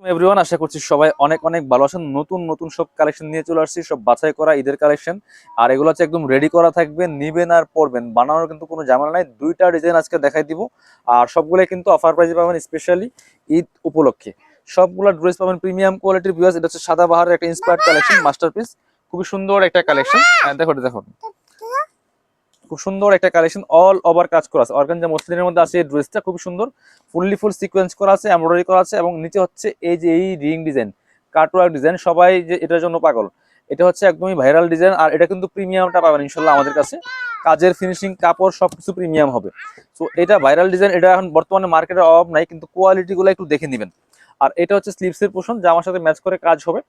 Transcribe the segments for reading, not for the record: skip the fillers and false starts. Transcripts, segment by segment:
Everyone, আশা করছি সবাই অনেক অনেক ভালো আছেন। নতুন নতুন সব কালেকশন নিয়ে চলে আসছি, সব বাছাই করা ঈদের কালেকশন। আর এগুলো হচ্ছে একদম রেডি করা থাকবে, নিবেন আর পরবেন, বানানোর কিন্তু কোনো ঝামেলা নাই। দুইটা ডিজাইন আজকে দেখাই দিব, আর সবগুলো কিন্তু অফার প্রাইসে পাবেন, স্পেশালি ঈদ উপলক্ষে। সবগুলো ড্রেস পাবেন প্রিমিয়াম কোয়ালিটির ভিউয়ার্স। এটা হচ্ছে সাদাবাহারের একটা ইন্সপায়ার্ড কালেকশন, মাস্টারপিস, খুবই সুন্দর একটা কালেকশন। দেখো দেখো, খুব সুন্দর একটা কালেকশন, অল ওভার কাজ করা আছে, অর্গানজা মসলিনের মধ্যে আছে। এই ড্রেসটা খুব সুন্দর, ফুল সিকোয়েন্স করা আছে, এমব্রয়ডারি করা আছে, এবং নিচে হচ্ছে এই যে এই রিং ডিজাইন, কাটওয়ার্ক ডিজাইন, সবাই যে এটার জন্য পাগল। এটা হচ্ছে একদমই ভাইরাল ডিজাইন, আর এটা কিন্তু প্রিমিয়ামটা পাবেন ইনশাল্লাহ আমাদের কাছে। কাজের ফিনিশিং, কাপড় সবকিছু প্রিমিয়াম হবে। তো এটা ভাইরাল ডিজাইন, এটা এখন বর্তমানে মার্কেটের অভাব নাই, কিন্তু কোয়ালিটি গুলো একটু দেখে নেবেন। আর এটা হচ্ছে স্লিভসের পোর্শন, জামার সাথে ম্যাচ করে কাজ হবে।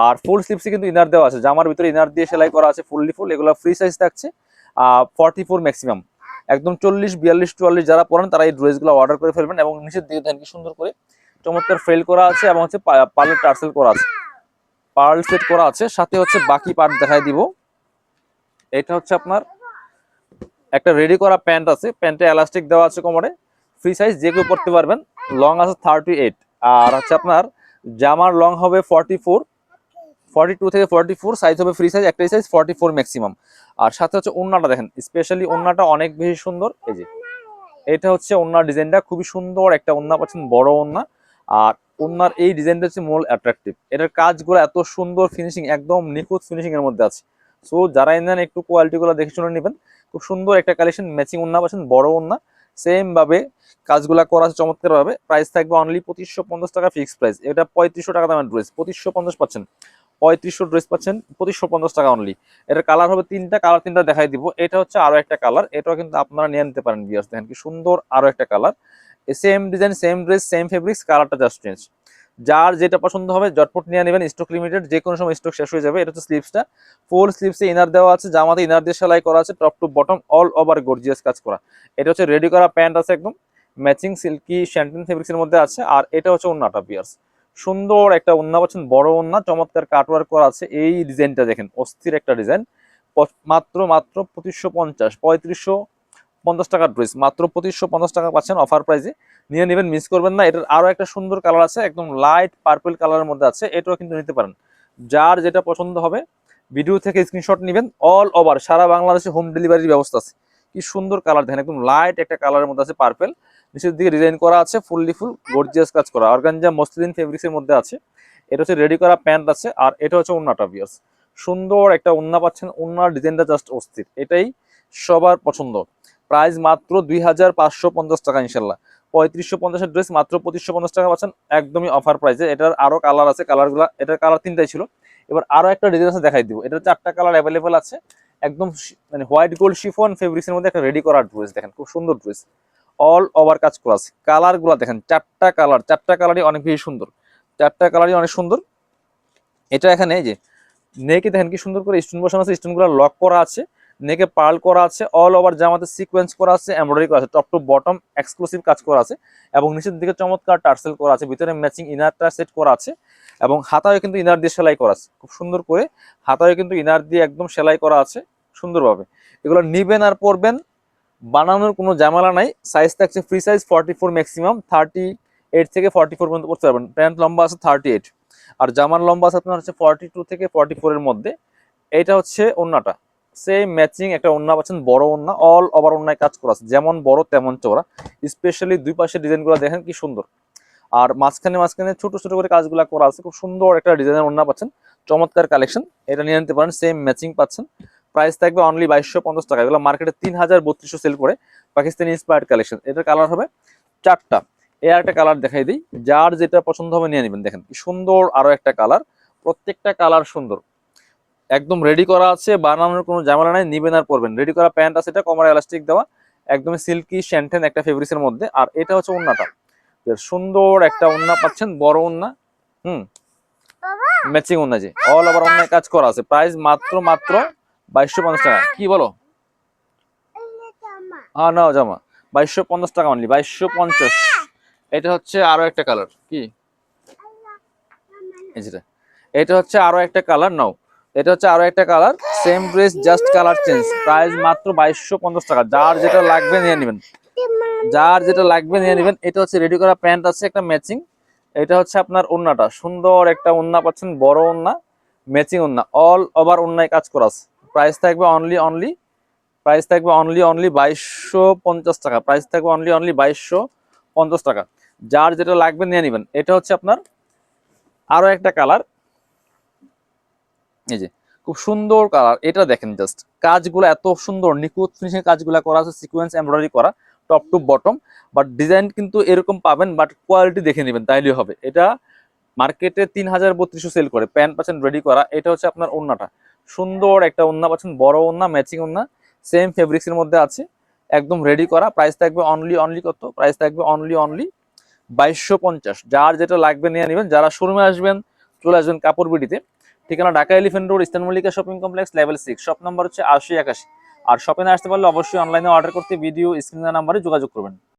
আর ফুল স্লিভসে কিন্তু ইনার দেওয়া আছে, জামার ভিতরে ইনার দিয়ে সেলাই করা আছে ফুল। এগুলো ফ্রি সাইজ থাকছে 44 ম্যাক্সিমাম। একদম 40, 42, 44 যারা পড়েন তারা এই ড্রেসগুলো অর্ডার করে ফেলবেন। এবং নিচের দিকে দেখেন কি সুন্দর করে চমৎকার ফ্রেল করা আছে, এবং হচ্ছে পার্লের টার্সেল করা আছে, পার্ল সেট করা আছে। সাথে হচ্ছে বাকি পার্ট দেখাই দিব। এটা হচ্ছে আপনার একটা রেডি করা প্যান্ট আছে, প্যান্টে এলাস্টিক দেওয়া আছে কোমরে, ফ্রি সাইজ, যে কেউ পড়তে পারবেন। লং আছে 38, আর হচ্ছে আপনার জামার লং হবে 44, 42 থেকে 44 সাইজ হবে ফ্রি সাইজ, একটাই সাইজ 44 ম্যাক্সিমাম। আর সাথে হচ্ছে ওন্নাটা দেখেন, স্পেশালি ওন্নাটা অনেক বেশি সুন্দর। এই যে এটা হচ্ছে ওন্নার ডিজাইনটা, খুবই সুন্দর একটা ওন্না পাচ্ছেন, বড় ওন্না। আর ওন্নার এই ডিজাইনটা হচ্ছে মূল অ্যাট্রাকটিভ। এটার কাজগুলো এত সুন্দর, ফিনিশিং একদম নিখুঁত ফিনিশিং এর মধ্যে আছে। সো যারা নেন একটু কোয়ালিটিগুলো দেখে শুনে নেবেন। খুব সুন্দর একটা কালেকশন, ম্যাচিং ওন্না পাচ্ছেন, বড় ওন্না, সেম ভাবে কাজগুলা করা আছে চমৎকার ভাবে। প্রাইস থাকবে অনলি 2550 টাকা ফিক্স প্রাইস। এটা 3500 টাকা দামের ড্রেস, 2550 পাচ্ছেন। 3500 ড্রেস পাচ্ছেন 2550 টাকা অনলি। এটার কালার হবে তিনটা, কালার তিনটা দেখাই দিব। এটা হচ্ছে আরো একটা কালার, এটাও কিন্তু আপনারা নিয়ে নিতে পারেন ভিউয়ার্স। দেখেন কি সুন্দর আরো একটা colour, same design, same dress, same fabrics, কালারটা জাস্ট চেঞ্জ। যার যেটা পছন্দ হবে জটপট নিয়ে নেবেন, স্টক লিমিটেড, যে কোনো সময় স্টক শেষ হয়ে যাবে। এটা হচ্ছে স্লিভসটা, ফুল স্লিভসে ইনার দেওয়া আছে, জামাতে ইনার দিয়ে সেলাই করা আছে, top to bottom all over gorgeous কাজ করা। এটা হচ্ছে রেডি করা প্যান্ট আছে, একদম ম্যাচিং সিল্কি শ্যান্টিন ফেব্রিক্স এর মধ্যে আছে। আর এটা হচ্ছে ওন্নাটা ভিউয়ার্স, সুন্দর একটা ওন্না পাচ্ছেন, বড় ওন্না, চমৎকার কাটওয়ার্ক করা আছে। এই ডিজাইনটা দেখেন, অস্থির একটা ডিজাইন। মাত্র মাত্র 2550, 3550 টাকার ড্রেস, মাত্র 2550 টাকা পাচ্ছেন অফার প্রাইসে। নিয়ে নেবেন, মিস করবেন না। এটার আরো একটা সুন্দর কালার আছে, একদম লাইট পার্পল কালারের মধ্যে আছে, এটাও কিন্তু নিতে পারেন। যার যেটা পছন্দ হবে ভিডিও থেকে স্ক্রিনশট নেবেন। অল ওভার সারা বাংলাদেশে হোম ডেলিভারির ব্যবস্থা আছে। কি সুন্দর কালার দেখেন, একদম লাইট একটা কালারের মধ্যে আছে, পার্পল, নিচের দিকে ডিজাইন করা আছে, ফুল গর্জিয়াস কাজ করা, অর্গানজা মসলিন ফেব্রিক্স এর মধ্যে আছে। এটা হচ্ছে রেডি করা প্যান্ট আছে, আর এটা হচ্ছে ওন্নাটা ভিউয়ার্স। সুন্দর একটা ওন্না পাচ্ছেন, ওন্নার ডিজাইনটা জাস্ট অস্থির, এটাই সবার পছন্দ। প্রাইস মাত্র 2550 টাকা ইনশাল্লাহ। 3550 ড্রেস মাত্র 2550 টাকা পাচ্ছেন, একদমই অফার প্রাইসে। এটার আরো কালার আছে, কালারগুলো, এটার কালার তিনটাই ছিল, এবার আরো একটা ডিজাইন আছে দেখাই দিব। এটার 4টা কালার অ্যাভেলেবেল আছে, একদম মানে হোয়াইট গোল্ড শিফন ফেব্রিক্সের মধ্যে একটা রেডি করা ড্রেস। দেখেন খুব সুন্দর ড্রেস, অল ওভার কাজ করা আছে। কালার গুলা দেখেন, 4টা কালার, 4টা কালারই অনেক বেশি সুন্দর, 4টা কালারই অনেক সুন্দর। এটা এখানে এই যে নেকে দেখেন কি সুন্দর করে স্টোন বসানো আছে, স্টোন গুলো লক করা আছে, নেকে পার্ল করা আছে, অল ওভার জামাতে সিকোয়েন্স করা আছে, এমব্রয়ডারি করা আছে, টপ টু বটম এক্সক্লুসিভ কাজ করা আছে। এবং নিচের দিকে চমৎকার টার্সেল করা আছে, ভিতরে ম্যাচিং ইনারটা সেট করা আছে। এবং হাতায় কিন্তু ইনার দিয়ে সেলাই করা আছে খুব সুন্দর করে, হাতায় কিন্তু ইনার দিয়ে একদম সেলাই করা আছে সুন্দরভাবে। এগুলো নিবেন আর পরবেন, বানানোর কোনো ঝামেলা নাই। সাইজ থাকছে ফ্রি সাইজ 44 ম্যাক্সিমাম, 38 থেকে 44 পর্যন্ত পড়তে পারবেন। প্যান্ট লম্বা আছে 38, আর জামার লম্বা আছে আপনার হচ্ছে 42 থেকে 44 এর মধ্যে। এটা হচ্ছে ওন্নাটা, সেম ম্যাচিং একটা ওন্না পাচ্ছেন, বড় ওন্না, অল ওভার ওন্নায় কাজ করা আছে, যেমন বড় তেমন চওড়া। স্পেশালি দুই পাশের ডিজাইনগুলো দেখেন কি সুন্দর। আর মাঝখানে মাঝখানে ছোট ছোট করে কাজগুলো করা আছে, খুব সুন্দর একটা ডিজাইনের ওন্না পাচ্ছেন, চমৎকার কালেকশন। এটা নিয়ে নিতে পারেন, সেম ম্যাচিং পাচ্ছেন। প্রাইস থাকবে অনলি 2250 টাকা। এগুলো মার্কেটে 3200 সেল করে, পাকিস্তানি ইন্সপায়ার্ড কালেকশন। এটার কালার হবে 4টা। এর একটা কালার দেখাই দিই, যার যেটা পছন্দ হবে নিয়ে নেবেন। দেখেন কি সুন্দর আরো একটা কালার, প্রত্যেকটা কালার সুন্দর, একদম রেডি করা আছে, বানানোর কোনো ঝামেলা নাই, নিবেন আর পরবেন। রেডি করা প্যান্ট আছে, এটা কোমরে এলাস্টিক দেওয়া, একদম সিল্কি শ্যান্টেন একটা ফেব্রিক্সের মধ্যে। আর এটা হচ্ছে ওন্নাটা, সুন্দর একটা ওন্না পাচ্ছেন, বড় ওন্না, ম্যাচিং ওন্না, যে অল ওভার ওন্নায় কাজ করা আছে। প্রাইস মাত্র মাত্র 2250 টাকা। কি বলো? হ্যাঁ নাও জামা, 2250 টাকা অনলি, 2250। এটা হচ্ছে আরো একটা কালার, কি যেটা, এটা হচ্ছে আরো একটা কালার নাও, এটা হচ্ছে আরো একটা colour, same dress just colour change. Price মাত্র 2250 টাকা। যার যেটা লাগবে নিয়ে নেবেন, যার যেটা লাগবে নিয়ে নেবেন। এটা হচ্ছে রেডি করা প্যান্ট আছে একটা ম্যাচিং, এটা হচ্ছে আপনার ওড়নাটা, সুন্দর একটা ওড়না পাচ্ছেন, বড় ওড়না, ম্যাচিং ওড়না, অল ওভার ওড়নায় কাজ করা আছে। প্রাইস থাকবে অনলি প্রাইস থাকবে অনলি 2250 টাকা। প্রাইস থাকবে অনলি 2250 টাকা। যার যেটা লাগবে নিয়ে নেবেন। এটা হচ্ছে আপনার আরো একটা কালার, এই যে খুব সুন্দর কালার। এটা দেখেন জাস্ট কাজগুলো এত সুন্দর, নিখুঁত ফিনিশিং কাজগুলো করা আছে, সিকোয়েন্স এমব্রয়ডারি করা top to bottom. But design কিন্তু এরকম পাবেন, বাট কোয়ালিটি দেখে নেবেন তাইলেই হবে। এটা মার্কেটে 3032 সেল করে, প্যান্ট পাচ্ছেন রেডি করা। এটা হচ্ছে আপনার ওড়নাটা, সুন্দর একটা ওড়না পাচ্ছেন, বড় ওড়না, ম্যাচিং ওড়না, সেম ফেব্রিক্সের মধ্যে আছে, একদম রেডি করা। প্রাইস থাকবে অনলি কত? প্রাইস থাকবে অনলি 2250। যার যেটা লাগবে নিয়ে নেবেন। যারা শোরুমে আসবেন চলে আসবেন কাপড় বিডিতে, ঠিকানা Dhaka elephant road, eastern Mallika shopping complex, level 6, shop number হচ্ছে 8081। আর শপে না আসতে পারলে অবশ্যই অনলাইনে অর্ডার করতে ভিডিও স্ক্রিনের নাম্বারে যোগাযোগ করবেন।